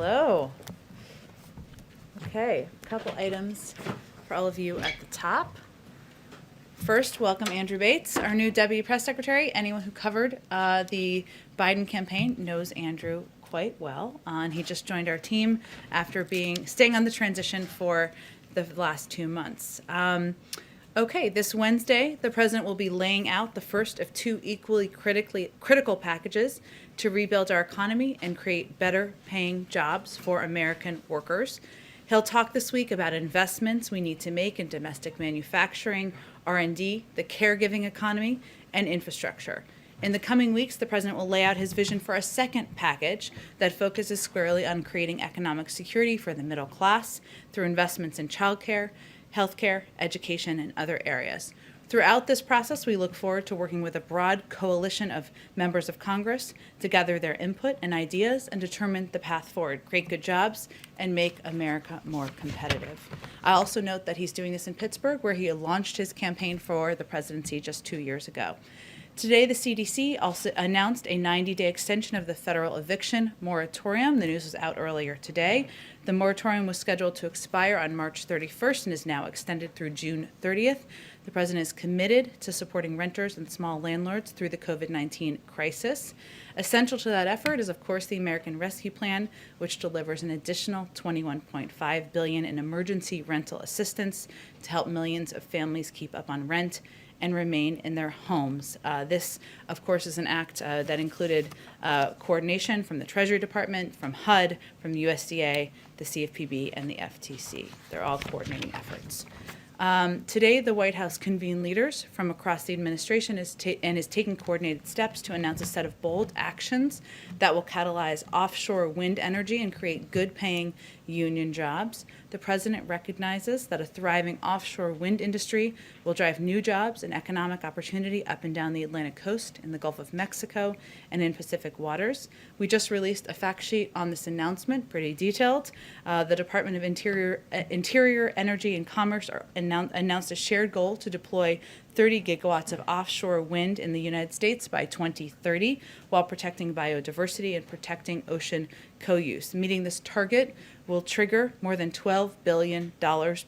Hello. Okay, a couple items for all of you at the top. First, welcome Andrew Bates, our new Deputy Press Secretary. Anyone who covered the Biden campaign knows Andrew quite well, and he just joined our team after staying on the transition for the last 2 months. Okay, this Wednesday, the president will be laying out the first of two equally critical packages to rebuild our economy and create better paying jobs for American workers. He'll talk this week about investments we need to make in domestic manufacturing, R&D, the caregiving economy, and infrastructure. In the coming weeks, the president will lay out his vision for a second package that focuses squarely on creating economic security for the middle class through investments in childcare, healthcare, education, and other areas. Throughout this process, we look forward to working with a broad coalition of members of Congress to gather their input and ideas and determine the path forward, create good jobs, and make America more competitive. I also note that he's doing this in Pittsburgh, where he launched his campaign for the presidency just 2 years ago. Today, the CDC also announced a 90-day extension of the federal eviction moratorium. The news was out earlier today. The moratorium was scheduled to expire on March 31st and is now extended through June 30th. The president is committed to supporting renters and small landlords through the COVID-19 crisis. Essential to that effort is, of course, the American Rescue Plan, which delivers an additional $21.5 billion in emergency rental assistance to help millions of families keep up on rent and remain in their homes. This, of course, is an act that included coordination from the Treasury Department, from HUD, from the USDA, the CFPB, and the FTC. They're all coordinating efforts. Today, the White House convened leaders from across the administration and is taking coordinated steps to announce a set of bold actions that will catalyze offshore wind energy and create good-paying union jobs. The president recognizes that a thriving offshore wind industry will drive new jobs and economic opportunity up and down the Atlantic coast, in the Gulf of Mexico, and in Pacific waters. We just released a fact sheet on this announcement, pretty detailed. The Department of Interior, Energy, and Commerce announced a shared goal to deploy 30 gigawatts of offshore wind in the United States by 2030, while protecting biodiversity and protecting ocean co-use. Meeting this target will trigger more than $12 billion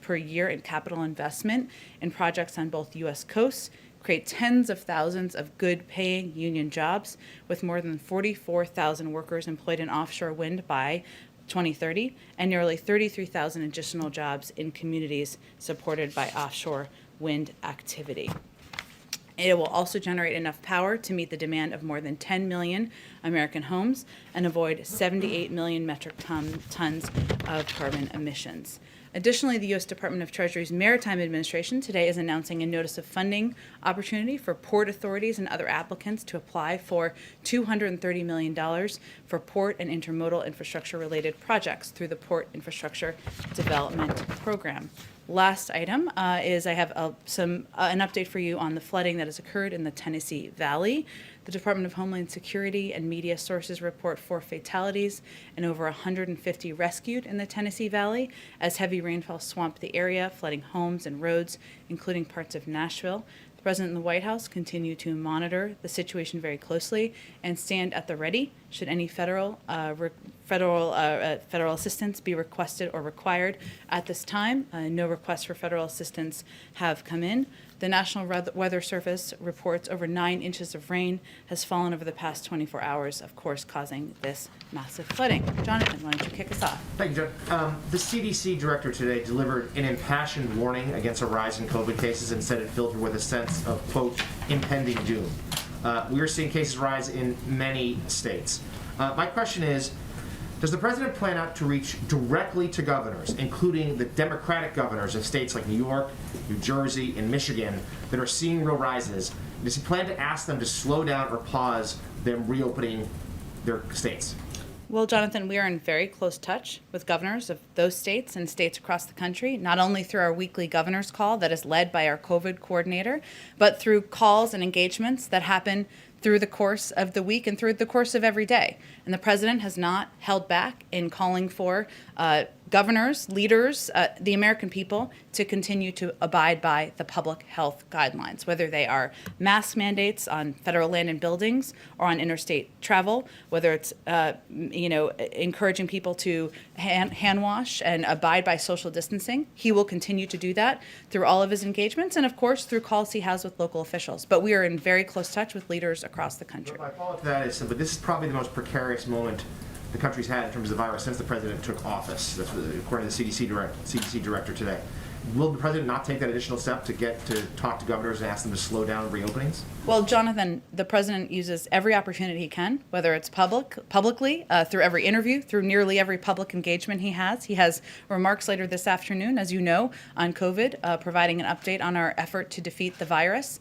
per year in capital investment in projects on both U.S. coasts, create tens of thousands of good-paying union jobs, with more than 44,000 workers employed in offshore wind by 2030, and nearly 33,000 additional jobs in communities supported by offshore wind activity. It will also generate enough power to meet the demand of more than 10 million American homes and avoid 78 million metric tons of carbon emissions. Additionally, the U.S. Department of Treasury's Maritime Administration today is announcing a notice of funding opportunity for port authorities and other applicants to apply for $230 million for port and intermodal infrastructure-related projects through the Port Infrastructure Development Program. Last item is I have an update for you on the flooding that has occurred in the Tennessee Valley. The Department of Homeland Security and media sources report 4 fatalities and over 150 rescued in the Tennessee Valley as heavy rainfall swamped the area, flooding homes and roads, including parts of Nashville. The President and the White House continue to monitor the situation very closely and stand at the ready should any federal assistance be requested or required. At this time, no requests for federal assistance have come in. The National Weather Service reports over 9 inches of rain has fallen over the past 24 hours, of course, causing this massive flooding. Jonathan, why don't you kick us off? Thank you, Jen. The CDC director today delivered an impassioned warning against a rise in COVID cases and said it filled her with a sense of, quote, impending doom. We are seeing cases rise in many states. My question is, does the president plan out to reach directly to governors, including the Democratic governors of states like New York, New Jersey, and Michigan that are seeing real rises? Does he plan to ask them to slow down or pause them reopening their states? Well, Jonathan, we are in very close touch with governors of those states and states across the country, not only through our weekly governor's call that is led by our COVID coordinator, but through calls and engagements that happen through the course of the week and through the course of every day. And the president has not held back in calling for governors, leaders, the American people to continue to abide by the public health guidelines, whether they are mask mandates on federal land and buildings or on interstate travel, whether it's encouraging people to hand wash and abide by social distancing. He will continue to do that through all of his engagements and, of course, through calls he has with local officials. But we are in very close touch with leaders across the country. My follow-up to that is, but this is probably the most precarious moment the country's had in terms of the virus since the president took office. That's what, according to the CDC director today. Will the president not take that additional step to get to talk to governors and ask them to slow down reopenings? Well, Jonathan, the president uses every opportunity he can, whether it's publicly, through every interview, through nearly every public engagement he has. He has remarks later this afternoon, as you know, on COVID, providing an update on our effort to defeat the virus.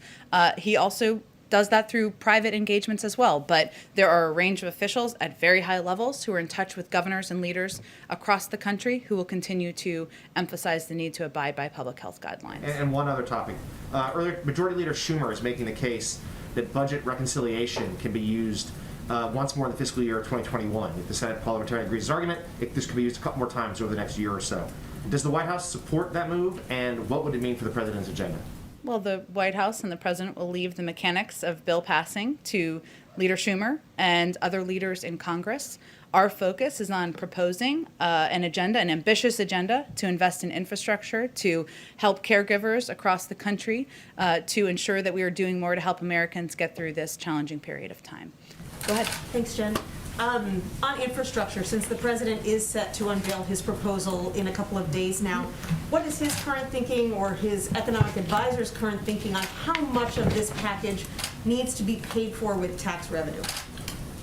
He also does that through private engagements as well. But there are a range of officials at very high levels who are in touch with governors and leaders across the country who will continue to emphasize the need to abide by public health guidelines. And one other topic. Earlier, Majority Leader Schumer is making the case that budget reconciliation can be used once more in the fiscal year of 2021. If the Senate parliamentarian agrees with his argument, this could be used a couple more times over the next year or so. Does the White House support that move, and what would it mean for the president's agenda? Well, the White House and the president will leave the mechanics of bill passing to Leader Schumer and other leaders in Congress. Our focus is on proposing an ambitious agenda to invest in infrastructure, to help caregivers across the country, to ensure that we are doing more to help Americans get through this challenging period of time. Go ahead. Thanks, Jen. On infrastructure, since the president is set to unveil his proposal in a couple of days now, what is his current thinking or his economic advisor's current thinking on how much of this package needs to be paid for with tax revenue?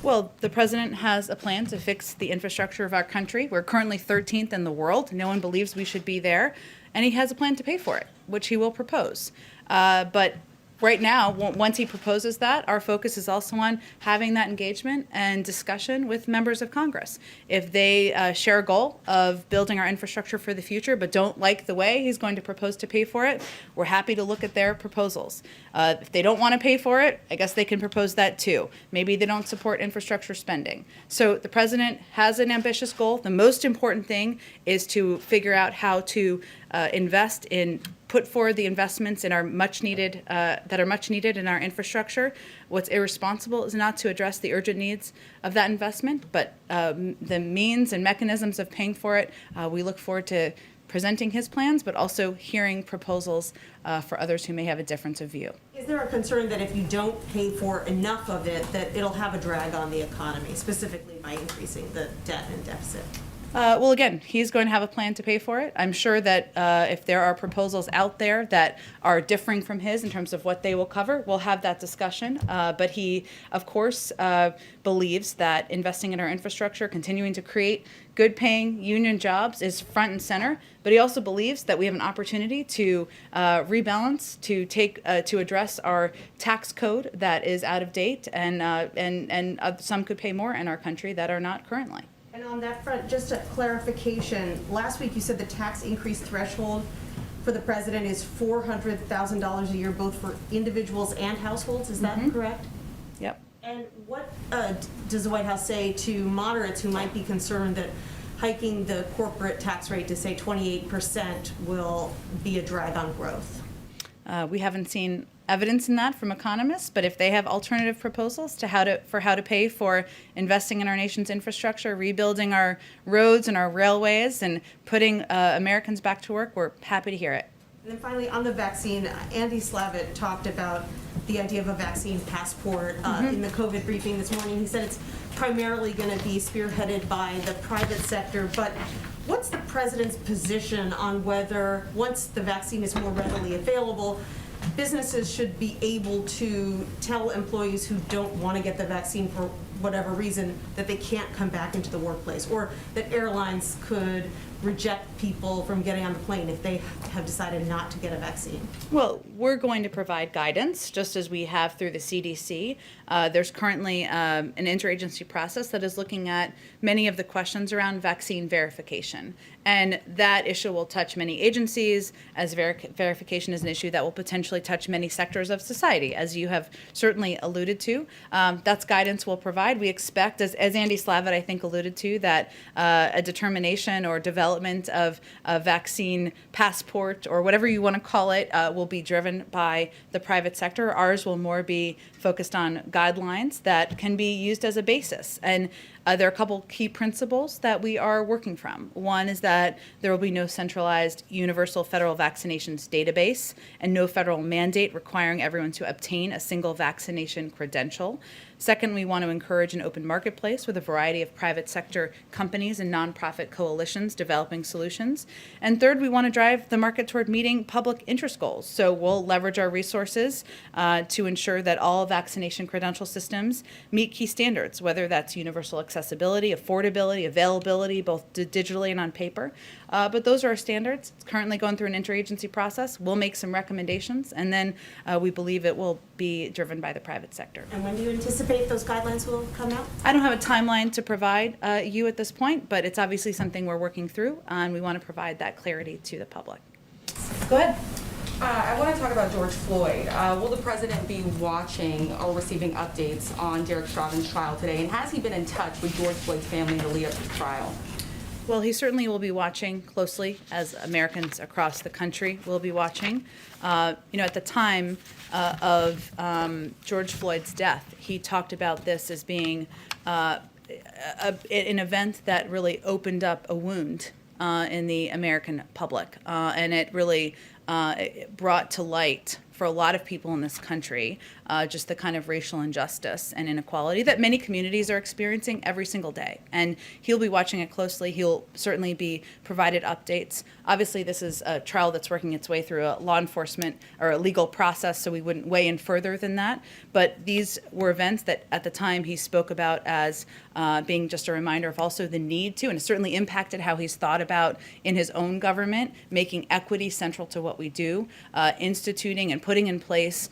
Well, the president has a plan to fix the infrastructure of our country. We're currently 13th in the world. No one believes we should be there. And he has a plan to pay for it, which he will propose. But right now, once he proposes that, our focus is also on having that engagement and discussion with members of Congress. If they share a goal of building our infrastructure for the future but don't like the way he's going to propose to pay for it, we're happy to look at their proposals. If they don't want to pay for it, I guess they can propose that too. Maybe they don't support infrastructure spending. So the president has an ambitious goal. The most important thing is to figure out how to put forward the investments in our that are much needed in our infrastructure. What's irresponsible is not to address the urgent needs of that investment, but the means and mechanisms of paying for it. We look forward to presenting his plans, but also hearing proposals for others who may have a difference of view. Is there a concern that if you don't pay for enough of it, that it'll have a drag on the economy, specifically by increasing the debt and deficit? Well, again, he's going to have a plan to pay for it. I'm sure that if there are proposals out there that are differing from his in terms of what they will cover, we'll have that discussion. But he, of course, believes that investing in our infrastructure, continuing to create good-paying union jobs is front and center. But he also believes that we have an opportunity to rebalance, to address our tax code that is out of date, and some could pay more in our country that are not currently. And on that front, just a clarification, last week you said the tax increase threshold for the president is $400,000 a year, both for individuals and households. Is that correct? Yep. And what does the White House say to moderates who might be concerned that hiking the corporate tax rate to, say, 28% will be a drag on growth? We haven't seen evidence in that from economists, but if they have alternative proposals to how to pay for investing in our nation's infrastructure, rebuilding our roads and our railways, and putting Americans back to work, we're happy to hear it. And then finally, on the vaccine, Andy Slavitt talked about the idea of a vaccine passport in the COVID briefing this morning. He said it's primarily going to be spearheaded by the private sector, but what's the president's position on whether, once the vaccine is more readily available, businesses should be able to tell employees who don't want to get the vaccine for whatever reason that they can't come back into the workplace, or that airlines could reject people from getting on the plane if they have decided not to get a vaccine? Well, we're going to provide guidance, just as we have through the CDC. There's currently an interagency process that is looking at many of the questions around vaccine verification. And that issue will touch many agencies, as verification is an issue that will potentially touch many sectors of society, as you have certainly alluded to. That's guidance we'll provide. side, we expect, as Andy Slavitt, I think, alluded to, that a determination or development of a vaccine passport or whatever you want to call it will be driven by the private sector. Ours will more be focused on guidelines that can be used as a basis. And there are a couple key principles that we are working from. One is that there will be no centralized universal federal vaccinations database and no federal mandate requiring everyone to obtain a single vaccination credential. Second, we want to encourage an open marketplace with a variety of private sector companies and nonprofit coalitions developing solutions. And third, we want to drive the market toward meeting public interest goals. So we'll leverage our resources to ensure that all vaccination credential systems meet key standards, whether that's universal accessibility, affordability, availability, both digitally and on paper. But those are our standards. It's currently going through an interagency process. We'll make some recommendations, and then we believe it will be driven by the private sector. And when do you anticipate those guidelines will come out? I don't have a timeline to provide you at this point, but it's obviously something we're working through, and we want to provide that clarity to the public. Go ahead. I want to talk about George Floyd. Will the president be watching or receiving updates on Derek Chauvin's trial today? And has he been in touch with George Floyd's family in the lead up to the trial? Well, he certainly will be watching closely, as Americans across the country will be watching. At the time of George Floyd's death, he talked about this as being an event that really opened up a wound in the American public, and it really brought to light for a lot of people in this country just the kind of racial injustice and inequality that many communities are experiencing every single day. And he'll be watching it closely. He'll certainly be provided updates. Obviously, this is a trial that's working its way through a law enforcement or a legal process, so we wouldn't weigh in further than that. But these were events that at the time he spoke about as being just a reminder of also the need to, and it certainly impacted how he's thought about in his own government, making equity central to what we do, instituting and putting in place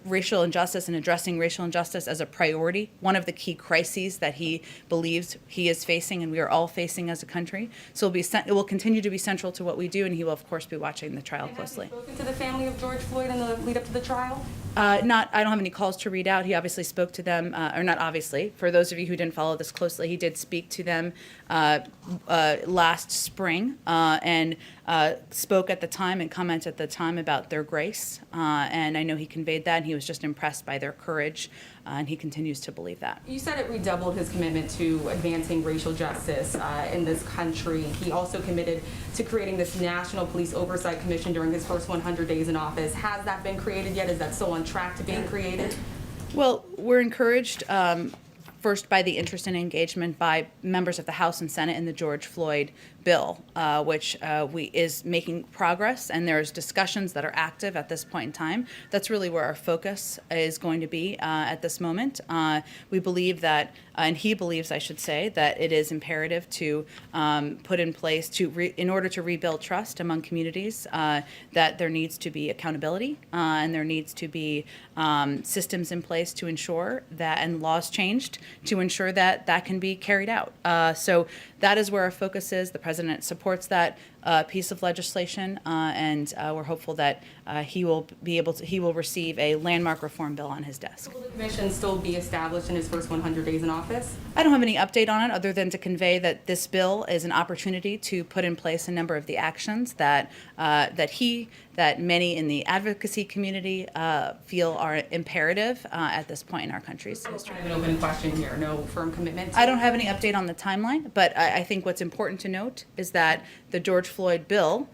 racial injustice and addressing racial injustice as a priority, one of the key crises that he believes he is facing and we are all facing as a country. So it will continue to be central to what we do, and he will, of course, be watching the trial closely. Have you spoken to the family of George Floyd in the lead up to the trial? I don't have any calls to read out. He obviously spoke to them, or not obviously. For those of you who didn't follow this closely, he did speak to them last spring and spoke at the time and commented at the time about their grace. And I know he conveyed that, and he was just impressed by their courage, and he continues to believe that. You said it redoubled his commitment to advancing racial justice in this country. He also committed to creating this National Police Oversight Commission during his first 100 days in office. Has that been created yet? Is that still on track to being created? Well, we're encouraged first by the interest and engagement by members of the House and Senate in the George Floyd bill, which is making progress, and there's discussions that are active at this point in time. That's really where our focus is going to be at this moment. We believe that, and he believes, I should say, that it is imperative to put in place in order to rebuild trust among communities, that there needs to be accountability and there needs to be systems in place to ensure that, and laws changed to ensure that that can be carried out. So that is where our focus is. The president supports that piece of legislation, and we're hopeful that he will receive a landmark reform bill on his desk. Will the commission still be established in his first 100 days in office? I don't have any update on it other than to convey that this bill is an opportunity to put in place a number of the actions that many in the advocacy community feel are imperative at this point in our country's history. Kind of an open question here. No firm commitment. I don't have any update on the timeline, but I think what's important to note is that the George Floyd bill,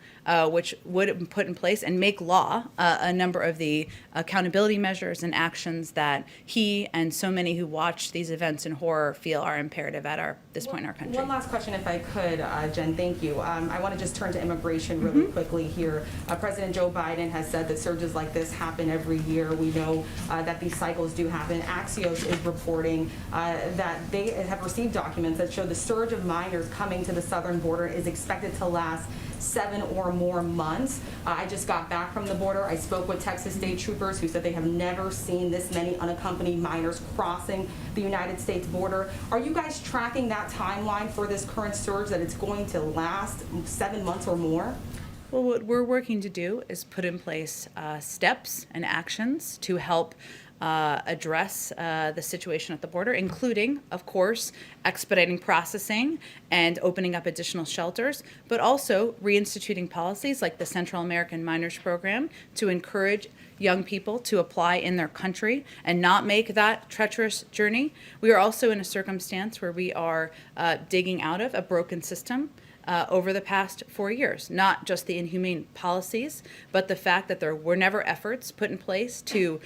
which would put in place and make law a number of the accountability measures and actions that he and so many who watch these events in horror feel are imperative at this point in our country. One last question, if I could, Jen, thank you. I want to just turn to immigration really quickly here. President Joe Biden has said that surges like this happen every year. We know that these cycles do happen. Axios is reporting that they have received documents that show the surge of minors coming to the southern border is expected to last 7 or more months. I just got back from the border. I spoke with Texas state troopers who said they have never seen this many unaccompanied minors crossing the United States border. Are you guys tracking that timeline for this current surge, that it's going to last 7 months or more? Well, what we're working to do is put in place steps and actions to help address the situation at the border, including, of course, expediting processing and opening up additional shelters, but also reinstituting policies like the Central American Minors Program to encourage young people to apply in their country and not make that treacherous journey. We are also in a circumstance where we are digging out of a broken system over the past 4 years, not just the inhumane policies, but the fact that there were never efforts put in place to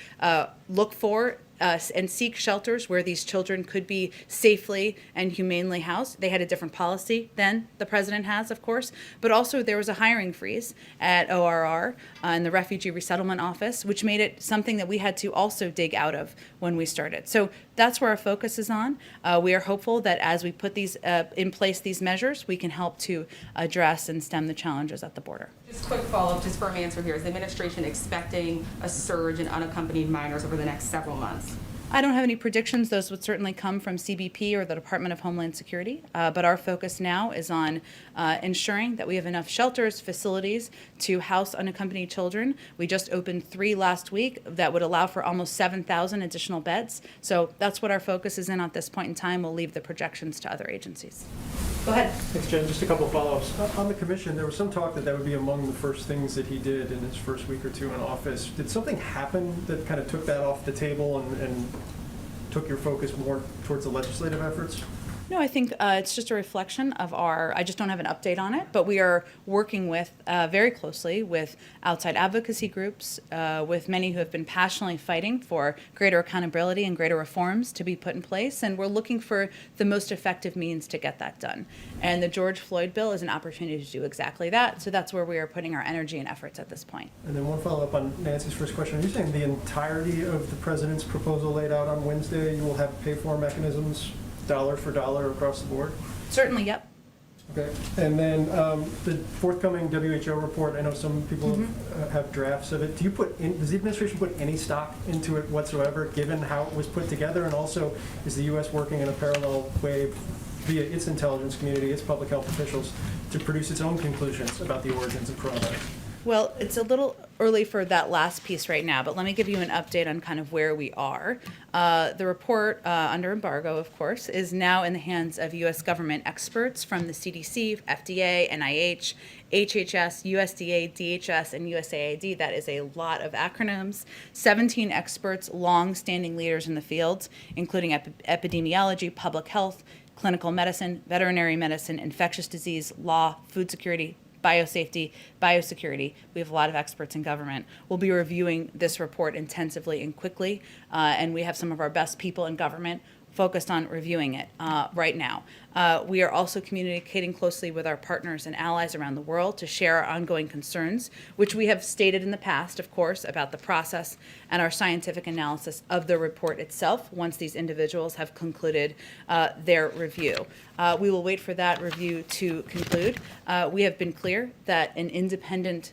look for and seek shelters where these children could be safely and humanely housed. They had a different policy than the president has, of course, but also there was a hiring freeze at ORR in the Refugee Resettlement Office, which made it something that we had to also dig out of when we started. So that's where our focus is on. We are hopeful that as we put these in place, these measures, we can help to address and stem the challenges at the border. Just quick follow-up, just firm answer here. Is the administration expecting a surge in unaccompanied minors over the next several months? I don't have any predictions. Those would certainly come from CBP or the Department of Homeland Security. But our focus now is on ensuring that we have enough shelters, facilities to house unaccompanied children. We just opened 3 last week that would allow for almost 7,000 additional beds. So that's what our focus is in at this point in time. We'll leave the projections to other agencies. Go ahead. Thanks, Jen. Just a couple of follow-ups. On the commission, there was some talk that would be among the first things that he did in his first week or two in office. Did something happen that kind of took that off the table and took your focus more towards the legislative efforts? No, I think it's just a reflection of I just don't have an update on it, but we are working with very closely with outside advocacy groups, with many who have been passionately fighting for greater accountability and greater reforms to be put in place, and we're looking for the most effective means to get that done. And the George Floyd bill is an opportunity to do exactly that, so that's where we are putting our energy and efforts at this point. And then one follow-up on Nancy's first question. Are you saying the entirety of the president's proposal laid out on Wednesday, you will have pay-for mechanisms dollar for dollar across the board? Certainly, yep. Okay. And then the forthcoming WHO report, I know some people have drafts of it. Does the administration put any stock into it whatsoever, given how it was put together? And also, is the U.S. working in a parallel way via its intelligence community, its public health officials, to produce its own conclusions about the origins of coronavirus? Well, it's a little early for that last piece right now, but let me give you an update on kind of where we are. The report, under embargo, of course, is now in the hands of U.S. government experts from the CDC, FDA, NIH, HHS, USDA, DHS, and USAID. That is a lot of acronyms. 17 experts, long-standing leaders in the fields, including epidemiology, public health, clinical medicine, veterinary medicine, infectious disease, law, food security, biosafety, biosecurity. We have a lot of experts in government. We'll be reviewing this report intensively and quickly, and we have some of our best people in government focused on reviewing it right now. We are also communicating closely with our partners and allies around the world to share our ongoing concerns, which we have stated in the past, of course, about the process and our scientific analysis of the report itself once these individuals have concluded their review. We will wait for that review to conclude. We have been clear that an independent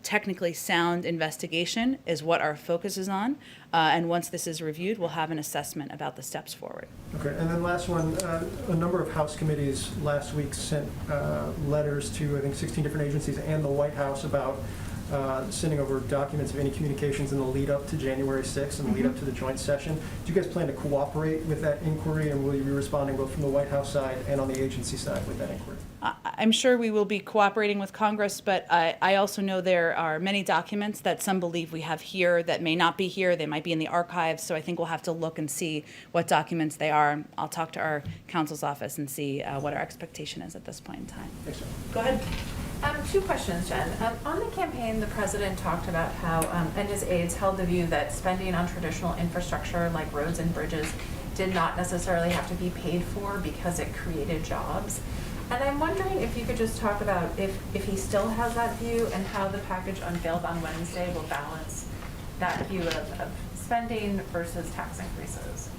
technically sound investigation is what our focus is on. And once this is reviewed, we'll have an assessment about the steps forward. Okay, and then last one, a number of House committees last week sent letters to, I think, 16 different agencies and the White House about sending over documents of any communications in the lead up to January 6th and the lead up to the joint session. Do you guys plan to cooperate with that inquiry, and will you be responding both from the White House side and on the agency side with that inquiry? I'm sure we will be cooperating with Congress, but I also know there are many documents that some believe we have here that may not be here. They might be in the archives, so I think we'll have to look and see what documents they are. I'll talk to our counsel's office and see what our expectation is at this point in time. Thanks, John. Go ahead. 2 questions, Jen. On the campaign, the president talked about how, and his aides held the view that spending on traditional infrastructure like roads and bridges did not necessarily have to be paid for because it created jobs. And I'm wondering if you could just talk about if he still has that view and how the package unveiled on Wednesday will balance that view of spending versus tax increases.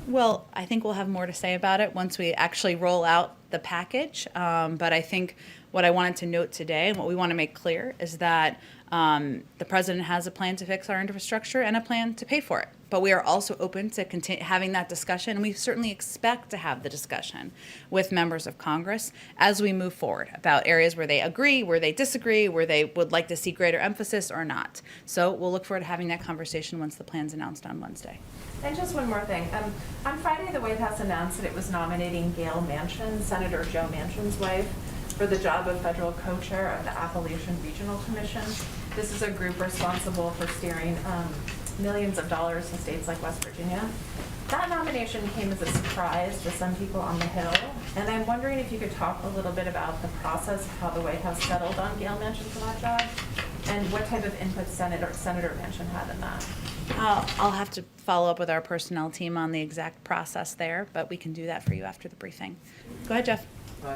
Well, I think we'll have more to say about it once we actually roll out the package. But I think what I wanted to note today and what we want to make clear is that the president has a plan to fix our infrastructure and a plan to pay for it. But we are also open to having that discussion, and we certainly expect to have the discussion with members of Congress as we move forward about areas where they agree, where they disagree, where they would like to see greater emphasis or not. So we'll look forward to having that conversation once the plan's announced on Wednesday. And just one more thing. On Friday, the White House announced that it was nominating Gail Manchin, Senator Joe Manchin's wife, for the job of federal co-chair of the Appalachian Regional Commission. This is a group responsible for steering millions of dollars in states like West Virginia. That nomination came as a surprise to some people on the Hill, and I'm wondering if you could talk a little bit about the process of how the White House settled on Gail Manchin for that job, and what type of input Senator Manchin had in that. I'll have to follow up with our personnel team on the exact process there, but we can do that for you after the briefing. Go ahead, Jeff.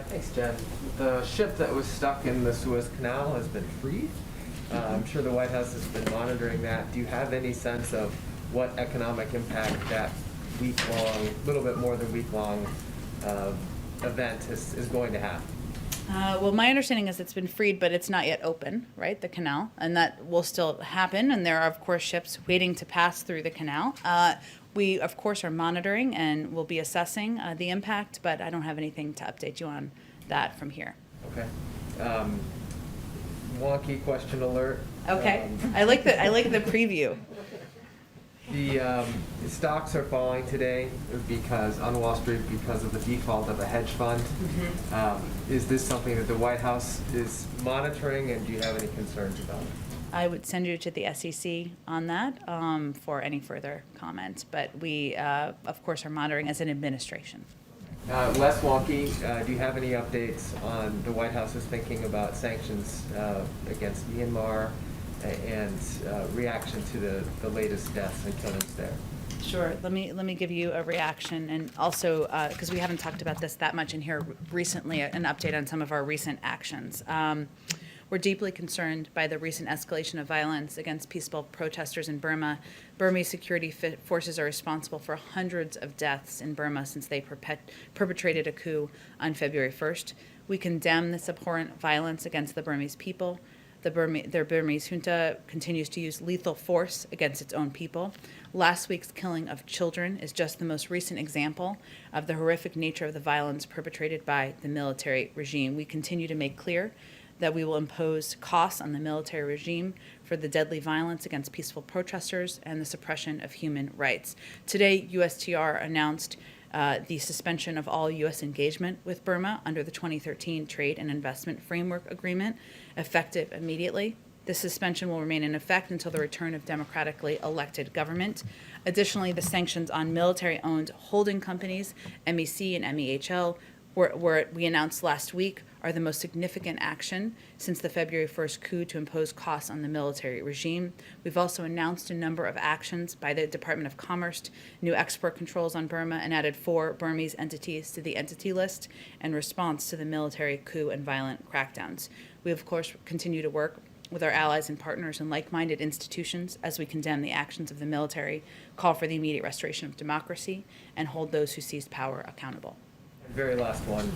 Thanks, Jen. The ship that was stuck in the Suez Canal has been freed. I'm sure the White House has been monitoring that. Do you have any sense of what economic impact that week-long, little bit more than week-long event is going to have? Well, my understanding is it's been freed, but it's not yet open, right, the canal, and that will still happen, and there are, of course, ships waiting to pass through the canal. We, of course, are monitoring and will be assessing the impact, but I don't have anything to update you on that from here. Okay. Wonky question alert. Okay, I like the preview. The stocks are falling today because on Wall Street because of the default of a hedge fund. Is this something that the White House is monitoring, and do you have any concerns about it? I would send you to the SEC on that for any further comment, but we, of course, are monitoring as an administration. Less wonky, do you have any updates on the White House's thinking about sanctions against Myanmar and reaction to the latest deaths and killings there? Sure. Let me give you a reaction, and also because we haven't talked about this that much in here recently, an update on some of our recent actions. We're deeply concerned by the recent escalation of violence against peaceful protesters in Burma. Burmese security forces are responsible for hundreds of deaths in Burma since they perpetrated a coup on February 1st. We condemn this abhorrent violence against the Burmese people. Their Burmese junta continues to use lethal force against its own people. Last week's killing of children is just the most recent example of the horrific nature of the violence perpetrated by the military regime. We continue to make clear that we will impose costs on the military regime for the deadly violence against peaceful protesters and the suppression of human rights. Today, USTR announced the suspension of all U.S. engagement with Burma under the 2013 Trade and Investment Framework Agreement, effective immediately. This suspension will remain in effect until the return of democratically elected government. Additionally, the sanctions on military-owned holding companies, MEC and MEHL, were we announced last week, are the most significant action since the February 1st coup to impose costs on the military regime. We've also announced a number of actions by the Department of Commerce, new export controls on Burma, and added 4 Burmese entities to the entity list in response to the military coup and violent crackdowns. We, of course, continue to work with our allies and partners and like-minded institutions as we condemn the actions of the military, call for the immediate restoration of democracy, and hold those who seized power accountable. Very last one,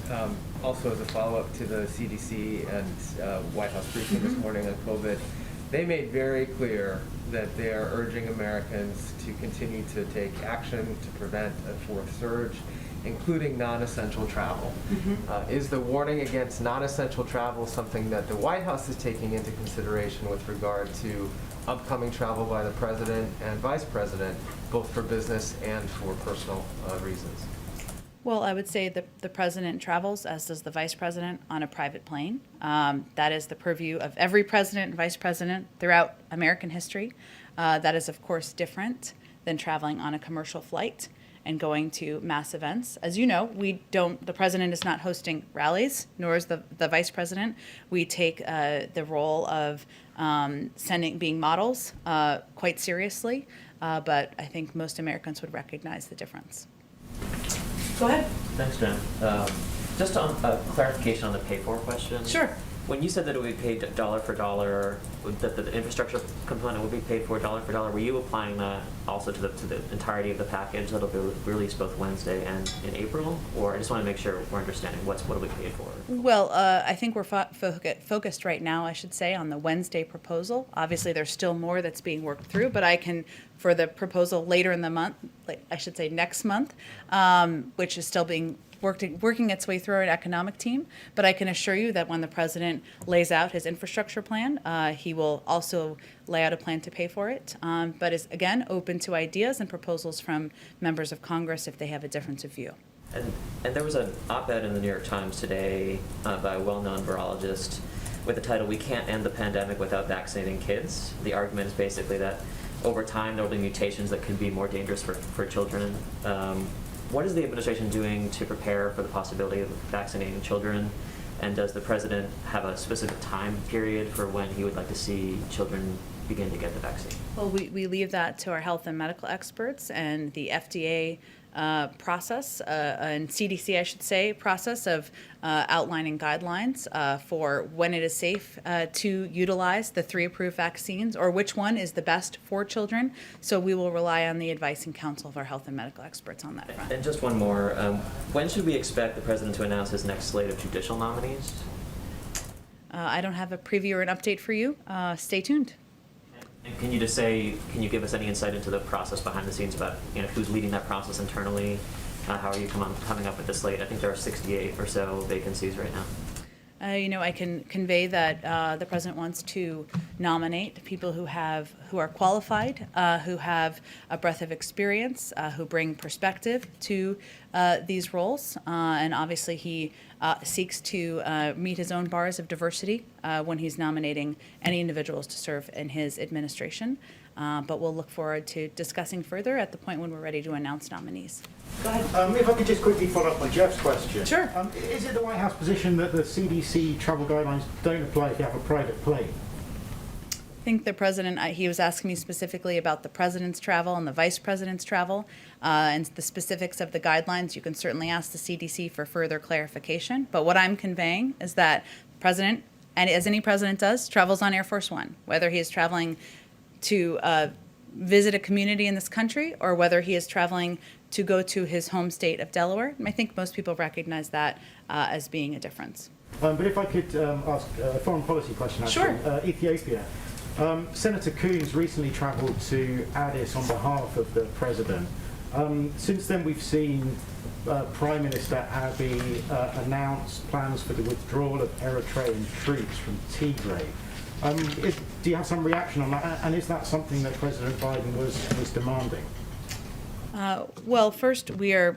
also as a follow-up to the CDC and White House briefing this morning on COVID, they made very clear that they are urging Americans to continue to take action to prevent a fourth surge, including non-essential travel. Is the warning against non-essential travel something that the White House is taking into consideration with regard to upcoming travel by the President and Vice President, both for business and for personal reasons? Well, I would say the president travels, as does the vice president, on a private plane. That is the purview of every president and vice president throughout American history. That is, of course, different than traveling on a commercial flight and going to mass events. As you know, the president is not hosting rallies, nor is the vice president. We take the role of being models quite seriously, but I think most Americans would recognize the difference. Go ahead. Thanks, Jen. Just on clarification on the pay-for question. Sure. When you said that it would be paid dollar for dollar, that the infrastructure component would be paid for dollar, were you applying that also to the entirety of the package that'll be released both Wednesday and in April? Or I just want to make sure we're understanding what will be paid for? Well, I think we're focused right now, I should say, on the Wednesday proposal. Obviously, there's still more that's being worked through, but I can, for the proposal later in the month, like I should say next month, which is still being working its way through our economic team. But I can assure you that when the president lays out his infrastructure plan, he will also lay out a plan to pay for it, but is, again, open to ideas and proposals from members of Congress if they have a difference of view. And there was an op-ed in the New York Times today by a well-known virologist with the title, "We Can't End the Pandemic Without Vaccinating Kids." The argument is basically that over time there will be mutations that could be more dangerous for children. What is the administration doing to prepare for the possibility of vaccinating children? And does the president have a specific time period for when he would like to see children begin to get the vaccine? Well, we leave that to our health and medical experts and the FDA process, and CDC, I should say, process of outlining guidelines for when it is safe to utilize the 3 approved vaccines, or which one is the best for children. So we will rely on the advice and counsel of our health and medical experts on that front. And just one more, when should we expect the president to announce his next slate of judicial nominees? I don't have a preview or an update for you. Stay tuned. And can you just say, can you give us any insight into the process behind the scenes about, who's leading that process internally? How are you coming up with the slate? I think there are 68 or so vacancies right now. I can convey that the president wants to nominate people who are qualified, who have a breadth of experience, who bring perspective to these roles, and obviously he seeks to meet his own bars of diversity when he's nominating any individuals to serve in his administration. But we'll look forward to discussing further at the point when we're ready to announce nominees. Go ahead. If I could just quickly follow up on Jeff's question. Sure. Is it the White House position that the CDC travel guidelines don't apply if you have a private plane? I think the president, he was asking me specifically about the president's travel and the vice president's travel, and the specifics of the guidelines. You can certainly ask the CDC for further clarification. But what I'm conveying is that the president, and as any president does, travels on Air Force One, whether he is traveling to visit a community in this country or whether he is traveling to go to his home state of Delaware. And I think most people recognize that as being a difference. But if I could ask a foreign policy question, actually. Sure. Ethiopia. Senator Coons recently travelled to Addis on behalf of the president. Since then, we've seen Prime Minister Abiy announce plans for the withdrawal of Eritrean troops from Tigray. Do you have some reaction on that? And is that something that President Biden was demanding? Well, first, we are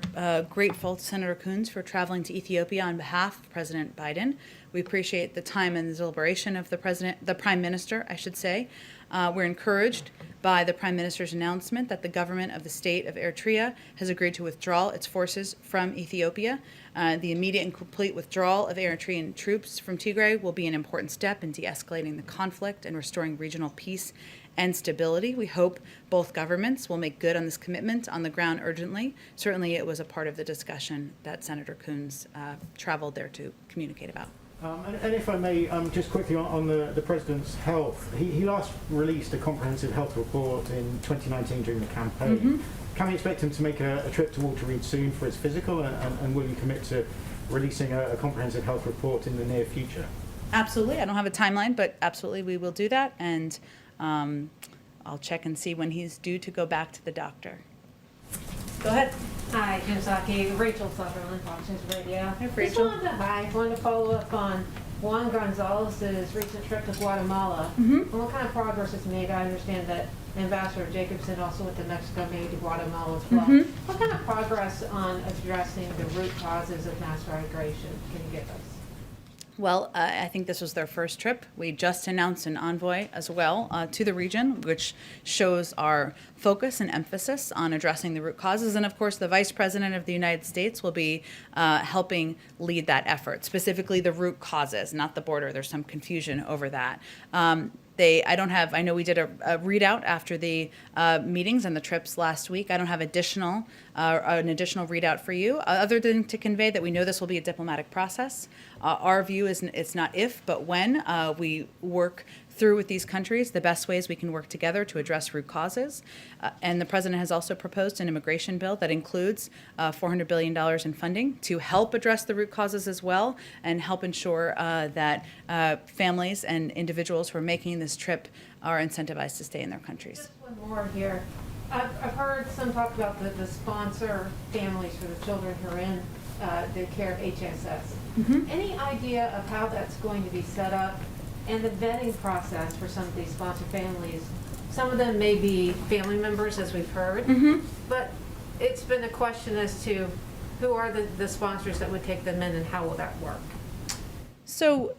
grateful to Senator Coons for traveling to Ethiopia on behalf of President Biden. We appreciate the time and the deliberation of the Prime Minister, I should say. We're encouraged by the Prime Minister's announcement that the government of the state of Eritrea has agreed to withdraw its forces from Ethiopia. The immediate and complete withdrawal of Eritrean troops from Tigray will be an important step in de-escalating the conflict and restoring regional peace and stability. We hope both governments will make good on this commitment on the ground urgently. Certainly it was a part of the discussion that Senator Coons traveled there to communicate about. And if I may, just quickly on the President's health, he last released a comprehensive health report in 2019 during the campaign. Mm-hmm. Can we expect him to make a trip to Walter Reed soon for his physical, and will he commit to releasing a comprehensive health report in the near future? Absolutely. I don't have a timeline, but absolutely we will do that, and I'll check and see when he's due to go back to the doctor. Go ahead. Hi, Psaki, Rachel Sutherland, Fox News Radio. Hi, Rachel. Wanted to follow up on Juan Gonzalez's recent trip to Guatemala. Mm-hmm. And what kind of progress is made? I understand that Ambassador Jacobson also went to Mexico, maybe to Guatemala as well. Mm-hmm. What kind of progress on addressing the root causes of mass migration can you give us? Well, I think this was their first trip. We just announced an envoy as well to the region, which shows our focus and emphasis on addressing the root causes. And of course, the Vice President of the United States will be helping lead that effort, specifically the root causes, not the border. There's some confusion over that. I know we did a readout after the meetings and the trips last week. I don't have an additional readout for you, other than to convey that we know this will be a diplomatic process. Our view is it's not if, but when we work through with these countries, the best ways we can work together to address root causes. And the president has also proposed an immigration bill that includes $400 billion in funding to help address the root causes as well and help ensure that families and individuals who are making this trip are incentivized to stay in their countries. Just one more here. I've heard some talk about the sponsor families for the children who are in the care of HSS. Any idea of how that's going to be set up and the vetting process for some of these sponsor families? Some of them may be family members, as we've heard, but it's been a question as to who are the sponsors that would take them in and how will that work? So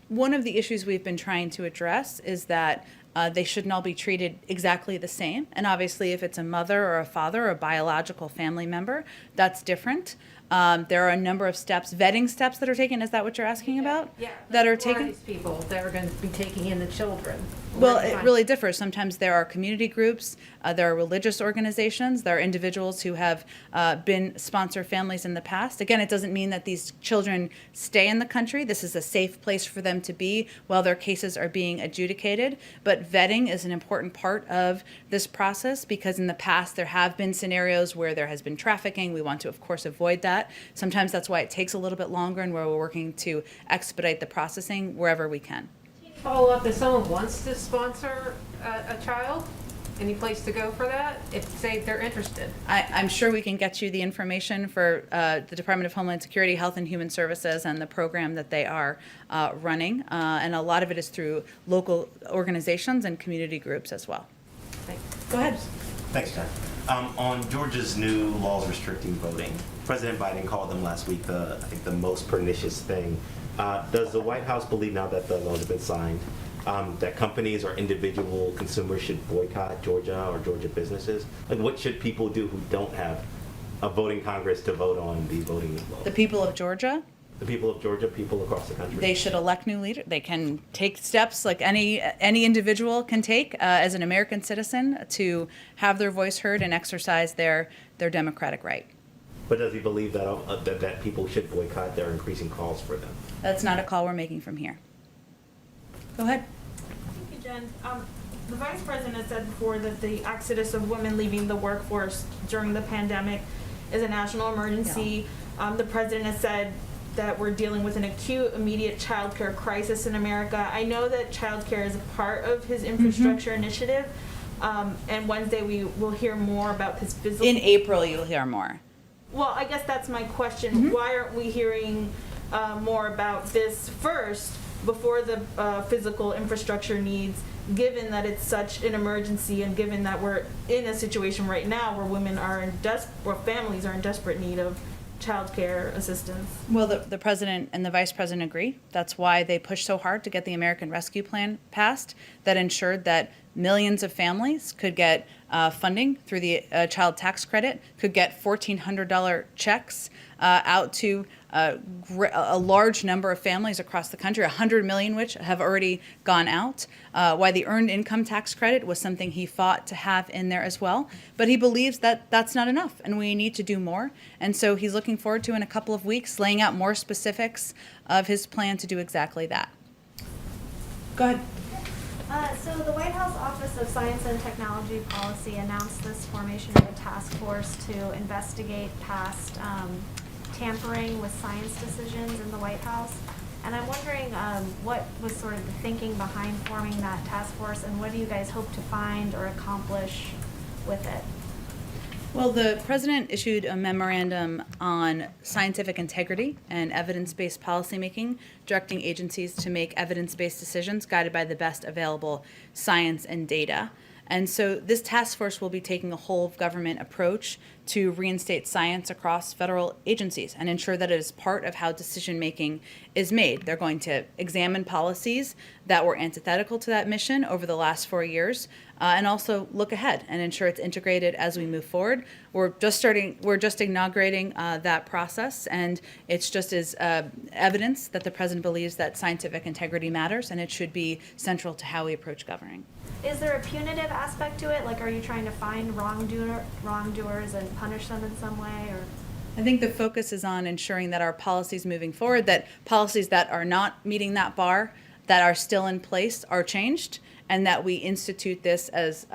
one of the issues we've been trying to address is that they shouldn't all be treated exactly the same. And obviously, if it's a mother or a father or a biological family member, that's different. There are a number of steps, vetting steps that are taken. Is that what you're asking about? Yeah. That are Who are taken? these people that are going to be taking in the children? Well, Where do you it find- really differs. Sometimes there are community groups, there are religious organizations, there are individuals who have been sponsor families in the past. Again, it doesn't mean that these children stay in the country. This is a safe place for them to be while their cases are being adjudicated. But vetting is an important part of this process because in the past there have been scenarios where there has been trafficking. We want to, of course, avoid that. Sometimes that's why it takes a little bit longer and where we're working to expedite the processing wherever we can. Follow up, if someone wants to sponsor a child, any place to go for that, if, say, they're interested? I'm sure we can get you the information for the Department of Homeland Security, Health and Human Services, and the program that they are running. And a lot of it is through local organizations and community groups as well. Thanks. Go ahead. Thanks, Jen. On Georgia's new laws restricting voting, President Biden called them last week I think the most pernicious thing. Does the White House believe now that the laws have been signed, that companies or individual consumers should boycott Georgia or Georgia businesses? Like, what should people do who don't have a voting Congress to vote on these voting laws? The people of Georgia, The people of Georgia, people across the country. they should elect new leaders. They can take steps like any individual can take as an American citizen to have their voice heard and exercise their democratic right. But does he believe that people should boycott? There are increasing calls for them. That's not a call we're making from here. Go ahead. Thank you, Jen. The Vice President said before that the exodus of women leaving the workforce during the pandemic is a national emergency. The President has said that we're dealing with an acute, immediate childcare crisis in America. I know that childcare is a part of his infrastructure initiative, and Wednesday we will hear more about his physical... In April, you'll hear more. Well, I guess that's my question. Why aren't we hearing more about this first before the physical infrastructure needs, given that it's such an emergency and given that we're in a situation right now where women are where families are in desperate need of child care assistance? Well, the president and the vice president agree. That's why they pushed so hard to get the American Rescue Plan passed that ensured that millions of families could get funding through the child tax credit, could get $1,400 checks out to a large number of families across the country, 100 million which have already gone out. Why the earned income tax credit was something he fought to have in there as well. But he believes that that's not enough and we need to do more. And so he's looking forward to, in a couple of weeks, laying out more specifics of his plan to do exactly that. Go ahead. So the White House Office of Science and Technology Policy announced this formation of a task force to investigate past tampering with science decisions in the White House. And I'm wondering what was sort of the thinking behind forming that task force, and what do you guys hope to find or accomplish with it? Well, the president issued a memorandum on scientific integrity and evidence-based policymaking, directing agencies to make evidence-based decisions guided by the best available science and data. And so this task force will be taking a whole of government approach to reinstate science across federal agencies and ensure that it is part of how decision-making is made. They're going to examine policies that were antithetical to that mission over the last 4 years, and also look ahead and ensure it's integrated as we move forward. We're just inaugurating that process, and it's just as evidence that the president believes that scientific integrity matters, and it should be central to how we approach governing. Is there a punitive aspect to it? Like, are you trying to find wrongdoers and punish them in some way, or? I think the focus is on ensuring that our policies moving forward, that policies that are not meeting that bar, that are still in place, are changed, and that we institute this as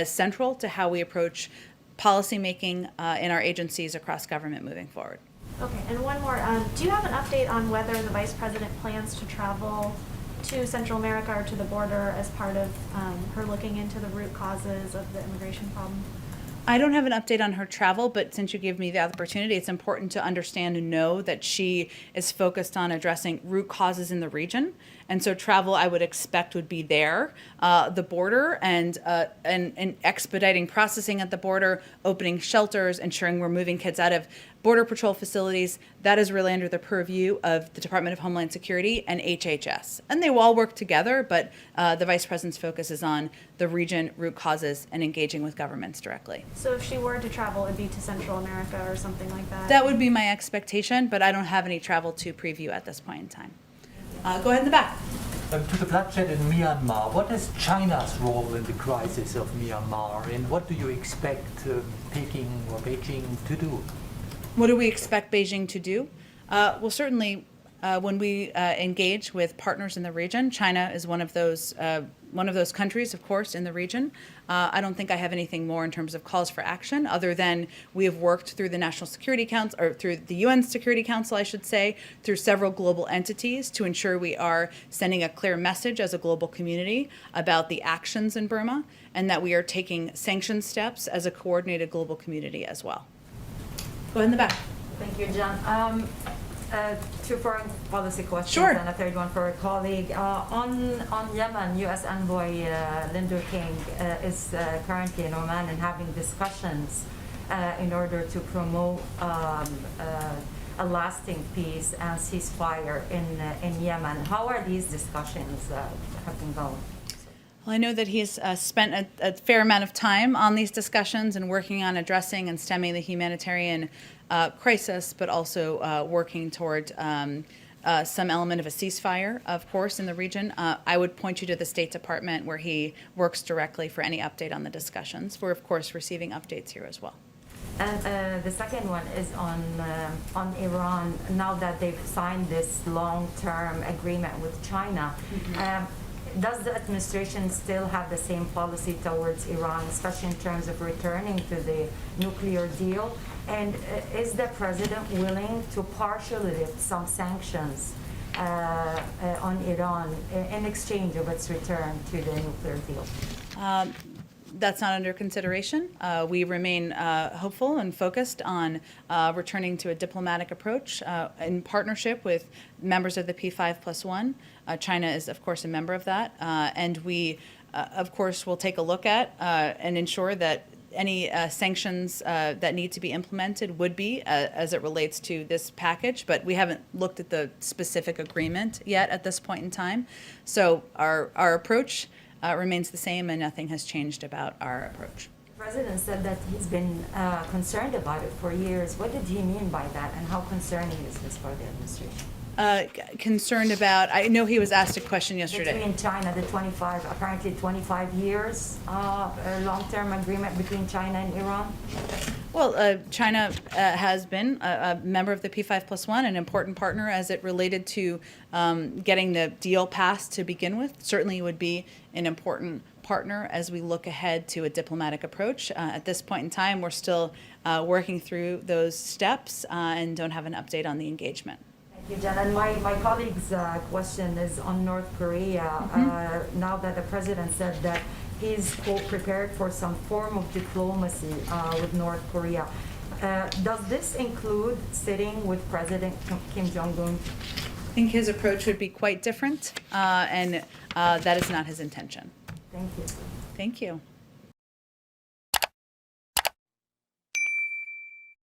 central to how we approach policymaking in our agencies across government moving forward. Okay, and one more. Do you have an update on whether the Vice President plans to travel to Central America or to the border as part of her looking into the root causes of the immigration problem? I don't have an update on her travel, but since you gave me the opportunity, it's important to understand and know that she is focused on addressing root causes in the region. And so travel, I would expect, would be there, the border, and expediting processing at the border, opening shelters, ensuring we're moving kids out of Border Patrol facilities. That is really under the purview of the Department of Homeland Security and HHS. And they will all work together, but the Vice President's focus is on the region, root causes, and engaging with governments directly. So if she were to travel, it would be to Central America or something like that? That would be my expectation, but I don't have any travel to preview at this point in time. Go ahead in the back. To the bloodshed in Myanmar, what is China's role in the crisis of Myanmar, and what do you expect Peking or Beijing to do? What do we expect Beijing to do? Well, certainly when we engage with partners in the region, China is one of those countries, of course, in the region. I don't think I have anything more in terms of calls for action, other than we have worked through the National Security Council, or through the UN Security Council, I should say, through several global entities to ensure we are sending a clear message as a global community about the actions in Burma, and that we are taking sanction steps as a coordinated global community as well. Go ahead in the back. Thank you, John. Two foreign policy questions. Sure. And a third one for a colleague. On Yemen, U.S. Envoy Linda King is currently in Oman and having discussions in order to promote a lasting peace and ceasefire in Yemen. How are these discussions have been going? Well, I know that he's spent a fair amount of time on these discussions and working on addressing and stemming the humanitarian crisis, but also working toward some element of a ceasefire, of course, in the region. I would point you to the State Department, where he works directly for any update on the discussions. We're, of course, receiving updates here as well. And the second one is on Iran. Now that they've signed this long-term agreement with China, does the administration still have the same policy towards Iran, especially in terms of returning to the nuclear deal? And is the president willing to partially lift some sanctions on Iran in exchange of its return to the nuclear deal? That's not under consideration. We remain hopeful and focused on returning to a diplomatic approach in partnership with members of the P5+1. China is, of course, a member of that. And we, of course, will take a look at and ensure that any sanctions that need to be implemented would be as it relates to this package. But we haven't looked at the specific agreement yet at this point in time. So our approach remains the same, and nothing has changed about our approach. The president said that he's been concerned about it for years. What did he mean by that, and how concerning is this for the administration? Concerned about, I know he was asked a question yesterday. Between China, the 25 years long-term agreement between China and Iran? Well, China has been a member of the P5+1, an important partner as it related to getting the deal passed to begin with. Certainly would be an important partner as we look ahead to a diplomatic approach. At this point in time, we're still working through those steps and don't have an update on the engagement. Thank you, Jen. And my colleague's question is on North Korea. Now that the president said that he's, quote, prepared for some form of diplomacy with North Korea. Does this include sitting with President Kim Jong-un? I think his approach would be quite different, and that is not his intention. Thank you. Thank you.